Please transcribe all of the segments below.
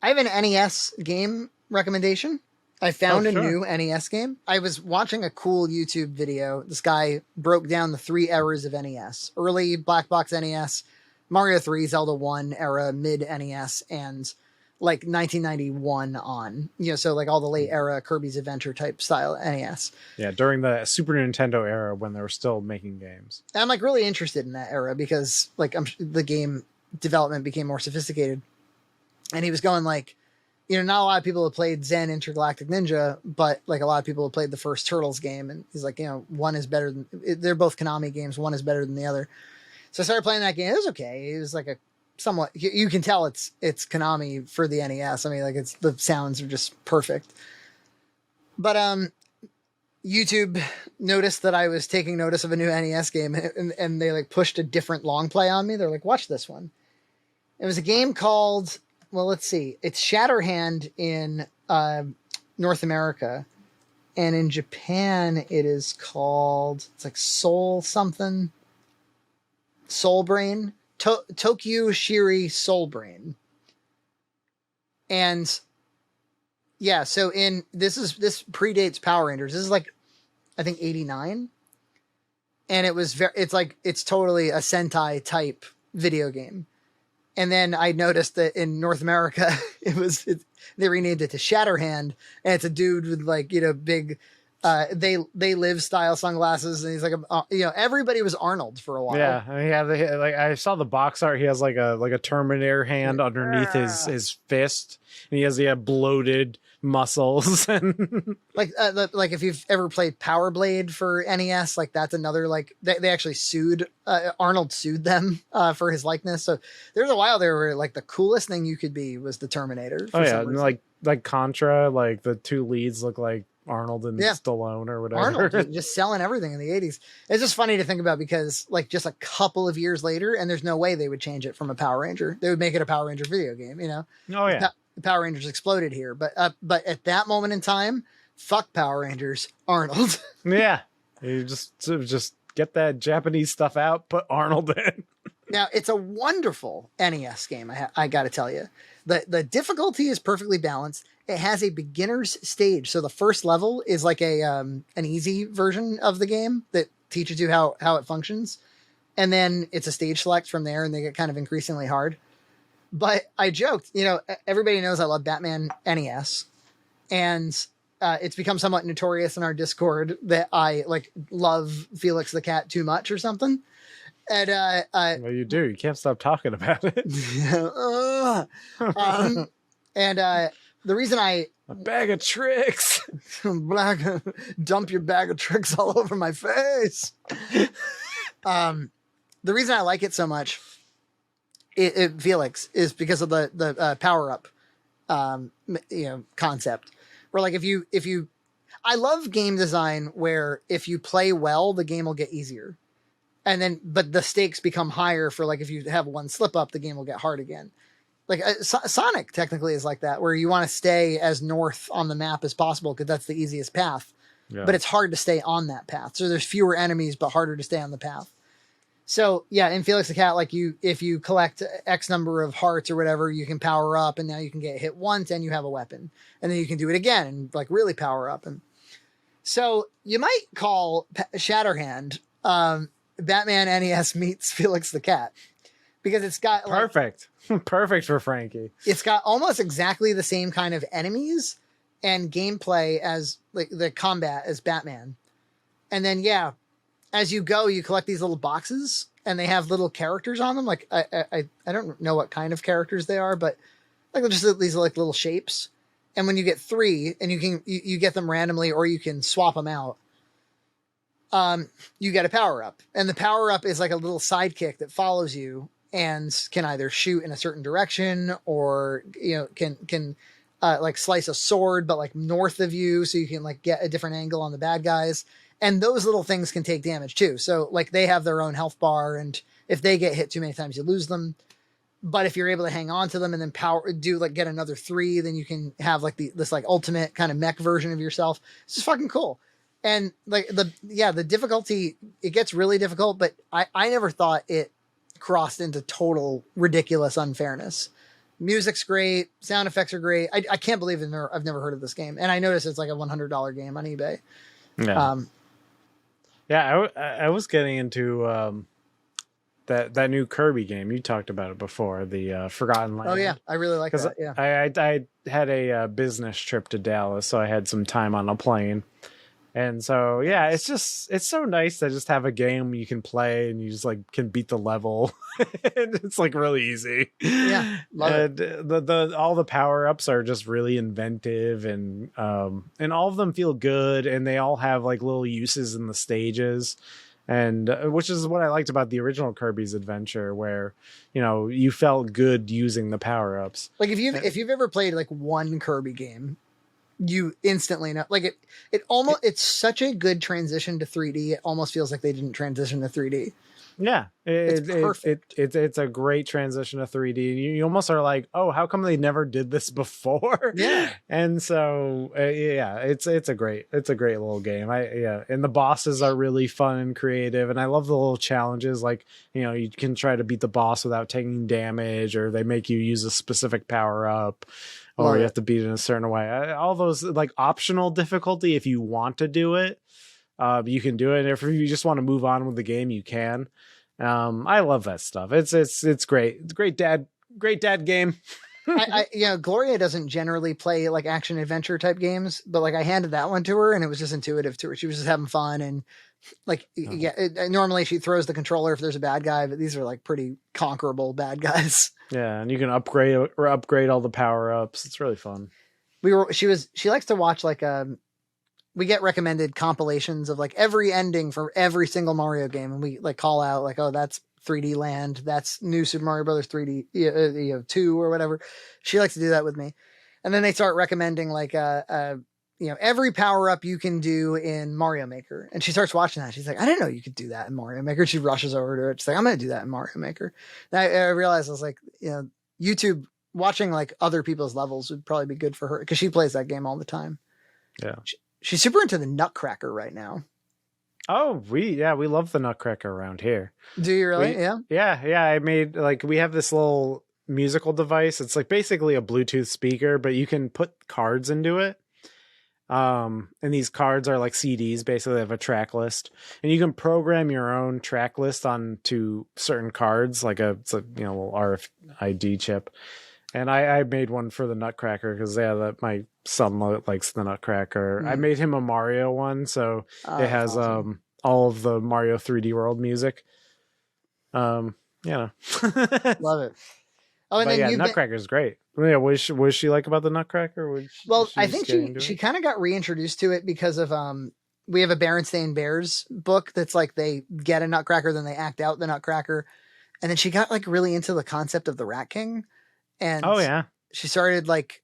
I have an NES game recommendation. I found a sure. new NES game. I was watching a cool YouTube video. This guy broke down the 3 eras of NES. Early black box NES, Mario 3, Zelda 1 era, mid NES, and like 1991 on. You know, so like all the late era Kirby's Adventure type style NES. Yeah, during the Super Nintendo era when they were still making games. And I'm like really interested in that era because like the game development became more sophisticated. And he was going like, you know, not a lot of people have played Zen Intergalactic Ninja, but like a lot of people have played the first Turtles game. And he's like, you know, one is better than, they're both Konami games. One is better than the other. So I started playing that game. It was okay. It was like a somewhat, you can tell it's Konami for the NES. I mean, like the sounds are just perfect. But, YouTube noticed that I was taking notice of a new NES game and they like pushed a different long play on me. They're like, watch this one. It was a game called, well, let's see. It's Shatterhand in North America. And in Japan, it is called, it's like Soul something. Solbrain. Tokkyuu Shirei Solbrain. And yeah, so this predates Power Rangers. This is like, I think 89. And it's totally a Sentai type video game. And then I noticed that in North America, they renamed it to Shatterhand, and it's a dude with like, you know, big, they live style sunglasses, and he's like, you know, everybody was Arnold for a while. Yeah, I mean, like I saw the box art. He has like a Terminator hand underneath his fist, and he has bloated muscles and like if you've ever played Power Blade for NES, like that's another like they actually sued Arnold sued them for his likeness. So there's a while there where like the coolest thing you could be was the Terminator. Oh yeah, like Contra, like the 2 leads look like Arnold and Stallone or whatever. Arnold just selling everything in the 80s. It's just funny to think about because like just a couple of years later, and there's no way they would change it from a Power Ranger. They would make it a Power Ranger video game, you know? Oh yeah. The Power Rangers exploded here, but at that moment in time, fuck Power Rangers, Arnold. Yeah. You just get that Japanese stuff out, put Arnold in. Now, it's a wonderful NES game, I got to tell you. The difficulty is perfectly balanced. It has a beginner's stage. So the first level is like an easy version of the game that teaches you how it functions. And then it's a stage select from there, and they get kind of increasingly hard. But I joked, you know, everybody knows I love Batman NES. And it's become somewhat notorious in our Discord that I like love Felix the Cat too much or something. And well, you do. You can't stop talking about it. And the reason a bag of tricks, dump your bag of tricks all over my face. The reason I like it so much, Felix, is because of the power up, you know, concept. Where like if you, I love game design where if you play well, the game will get easier. And then, but the stakes become higher for like, if you have one slip up, the game will get hard again. Like Sonic technically is like that, where you want to stay as north on the map as possible because that's the easiest path. Yeah. But it's hard to stay on that path. So there's fewer enemies, but harder to stay on the path. So yeah, in Felix the Cat, like if you collect X number of hearts or whatever, you can power up, and now you can get hit once and you have a weapon, and then you can do it again and like really power up. And so you might call Shatterhand, Batman NES meets Felix the Cat, because it's got perfect for Frankie. It's got almost exactly the same kind of enemies and gameplay as like the combat as Batman. And then, yeah, as you go, you collect these little boxes and they have little characters on them. Like I don't know what kind of characters they are, but like they're just these like little shapes. And when you get 3 and you get them randomly, or you can swap them out, you get a power up, and the power up is like a little sidekick that follows you and can either shoot in a certain direction, or, you know, can like slice a sword, but like north of you. So you can like get a different angle on the bad guys. And those little things can take damage too. So like they have their own health bar, and if they get hit too many times, you lose them. But if you're able to hang on to them and then get another 3, then you can have like this like ultimate kind of mech version of yourself. It's just fucking cool. And like the difficulty, it gets really difficult, but I never thought it crossed into total ridiculous unfairness. Music's great, sound effects are great. I can't believe I've never heard of this game, and I noticed it's like a $100 game on eBay. Yeah, I was getting into that new Kirby game. You talked about it before, the Forgotten Land. Oh yeah, I really like that. Yeah, I had a business trip to Dallas, so I had some time on a plane. And so, yeah, it's so nice to just have a game you can play and you just like can beat the level. And it's like really easy. Yeah, love it. The all the power-ups are just really inventive, and all of them feel good, and they all have like little uses in the stages. And which is what I liked about the original Kirby's Adventure, where you felt good using the power-ups. Like if you've ever played like one Kirby game, you instantly know, like it's such a good transition to 3D. It almost feels like they didn't transition to 3D. Yeah, it's perfect. It's a great transition to 3D. You almost are like, oh, how come they never did this before? Yeah, and so yeah, it's a great little game. And the bosses are really fun and creative, and I love the little challenges. Like you can try to beat the boss without taking damage, or they make you use a specific power up. Or you have to beat it in a certain way. All those like optional difficulty, if you want to do it, you can do it. And if you just want to move on with the game, you can. I love that stuff. It's great. It's great dad game. Gloria doesn't generally play like action adventure type games, but like I handed that one to her and it was just intuitive to her. She was just having fun, and like normally she throws the controller if there's a bad guy, but these are like pretty conquerable bad guys. Yeah, and you can upgrade all the power ups. It's really fun. She likes to watch like we get recommended compilations of like every ending for every single Mario game, and we like call out like, oh, that's 3D Land, that's New Super Mario Brothers 3D 2 or whatever. She likes to do that with me, and then they start recommending like every power up you can do in Mario Maker, and she starts watching that. She's like, I didn't know you could do that in Mario Maker. She rushes over to it. She's like, I'm gonna do that in Mario Maker. And I realized I was like, YouTube watching like other people's levels would probably be good for her because she plays that game all the time. Yeah, she's super into the Nutcracker right now. Oh, we love the Nutcracker around here. Do you really? Yeah. I made we have this little musical device. It's like basically a Bluetooth speaker, but you can put cards into it. And these cards are like CDs. Basically, they have a track list, and you can program your own track list onto certain cards, like it's a little RFID chip. And I made one for the Nutcracker because my son likes the Nutcracker. I made him a Mario one, so it has awesome. All of the Mario 3D World music. Love it. Oh, and but then Nutcracker's great. Yeah, what does she like about the Nutcracker? I think she kind of got reintroduced to it because of we have a Berenstain Bears book that's like they get a Nutcracker, then they act out the Nutcracker, and then she got like really into the concept of the Rat King. And she started like,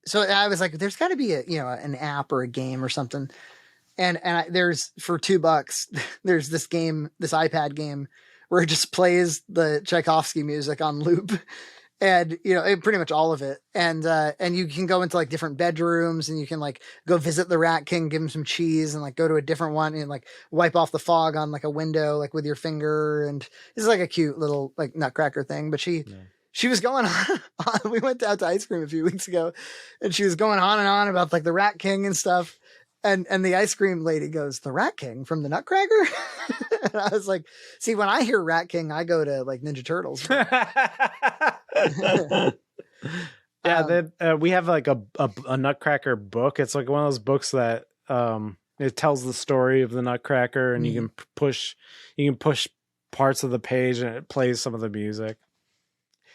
so I was like, there's got to be an app or a game or something. And there's for $2, there's this iPad game where it just plays the Tchaikovsky music on loop, and pretty much all of it. And you can go into like different bedrooms, and you can like go visit the Rat King, give him some cheese, and like go to a different one and like wipe off the fog on like a window, like with your finger. And it's like a cute little like Nutcracker thing. But she was going on. We went out to ice cream a few weeks ago, and she was going on and on about like the Rat King and stuff. And the ice cream lady goes, the Rat King from the Nutcracker? And I was like, see, when I hear Rat King, I go to like Ninja Turtles. We have like a Nutcracker book. It's like one of those books that it tells the story of the Nutcracker, and you can push parts of the page, and it plays some of the music.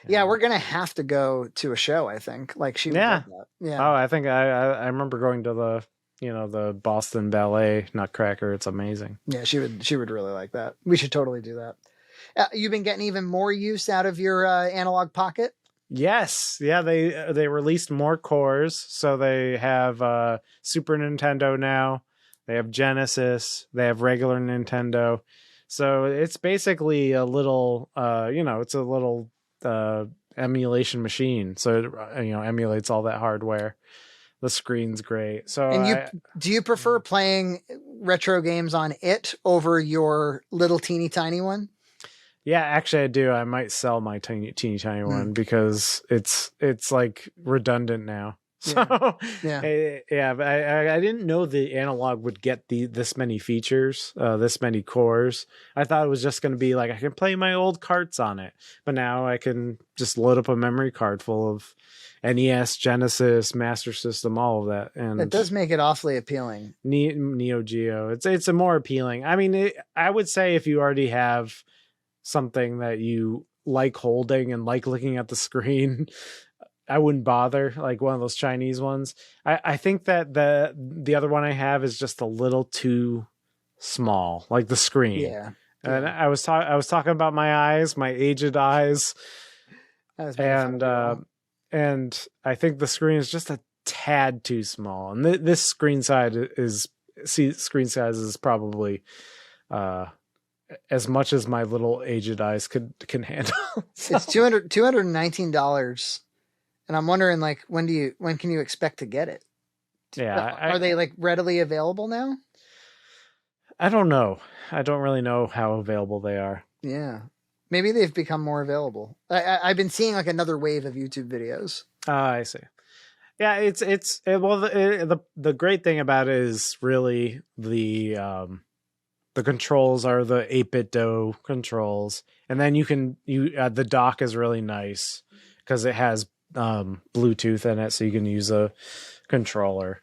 Yeah, we're gonna have to go to a show, I think. Like she would love that. Yeah. Oh, I think I remember going to the Boston Ballet Nutcracker. It's amazing. Yeah, she would really like that. We should totally do that. You've been getting even more use out of your Analogue Pocket? Yes. Yeah, they released more cores. So they have Super Nintendo now. They have Genesis. They have regular Nintendo. So it's basically a little it's a little emulation machine, so it emulates all that hardware. The screen's great. So and do you prefer playing retro games on it over your little teeny tiny one? Yeah, actually, I do. I might sell my teeny tiny one because it's like redundant now. So yeah, but I didn't know the analog would get this many features, this many cores. I thought it was just going to be like I can play my old carts on it, but now I can just load up a memory card full of NES, Genesis, Master System, all of that, and it does make it awfully appealing. Neo Geo, it's a more appealing. I mean, I would say if you already have something that you like holding and like looking at the screen, I wouldn't bother, like one of those Chinese ones. I think that the other one I have is just a little too small, like the screen. Yeah. And I was talking about my eyes, my aged eyes, and I think the screen is just a tad too small. And this screen size is probably as much as my little aged eyes can handle. So. It's $219. And I'm wondering, like, when can you expect to get it? Yeah. Are they like readily available now? I don't know. I don't really know how available they are. Yeah. Maybe they've become more available. I've been seeing like another wave of YouTube videos. I see. Yeah, the great thing about it is really the controls are the 8-bit DOE controls, and then the dock is really nice because it has Bluetooth in it, so you can use a controller,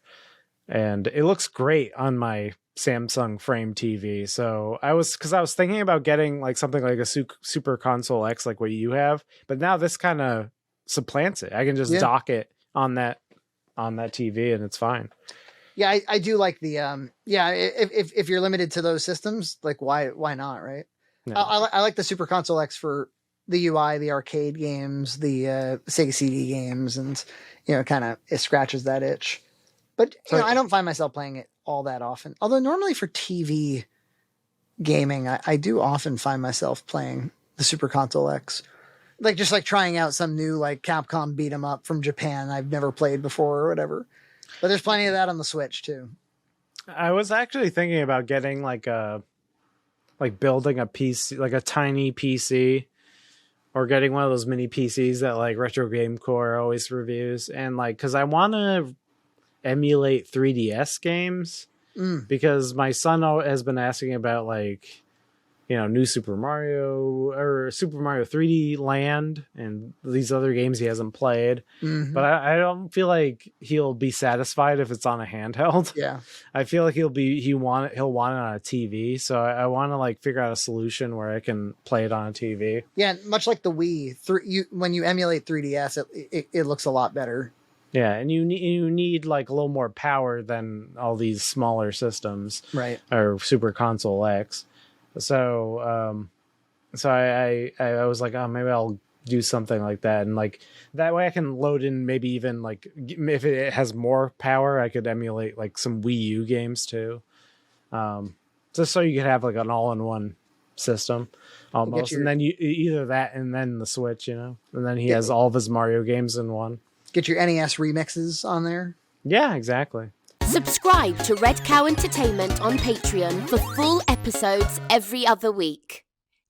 and it looks great on my Samsung Frame TV. So I was thinking about getting like something like a Super Console X, like what you have, but now this kind of supplants it. I can just dock it on that TV, and it's fine. Yeah, I do like the if you're limited to those systems, like why not, right? No. I like the Super Console X for the UI, the arcade games, the Sega CD games, and kind of it scratches that itch. But I don't find myself playing it all that often. Although normally for TV gaming, I do often find myself playing the Super Console X, like just like trying out some new like Capcom beat 'em up from Japan I've never played before or whatever. But there's plenty of that on the Switch too. I was actually thinking about getting building a PC, like a tiny PC. Or getting one of those mini PCs that like Retro Game Core always reviews, and like because I want to emulate 3DS games because my son has been asking about like new Super Mario or Super Mario 3D Land and these other games he hasn't played. But I don't feel like he'll be satisfied if it's on a handheld. Yeah, I feel like he'll want it on a TV. So I want to like figure out a solution where I can play it on a TV. Yeah, much like the Wii, when you emulate 3DS, it looks a lot better. Yeah, and you need like a little more power than all these smaller systems, right? Or Super Console X. So I was like, oh, maybe I'll do something like that, and like that way I can load in maybe even like if it has more power, I could emulate like some Wii U games too, just so you could have like an all-in-one system almost, and then you either that and then the Switch, and then he has all of his Mario games in one. Get your NES remixes on there. Yeah, exactly. Subscribe to Red Cow Entertainment on Patreon for full episodes every other week.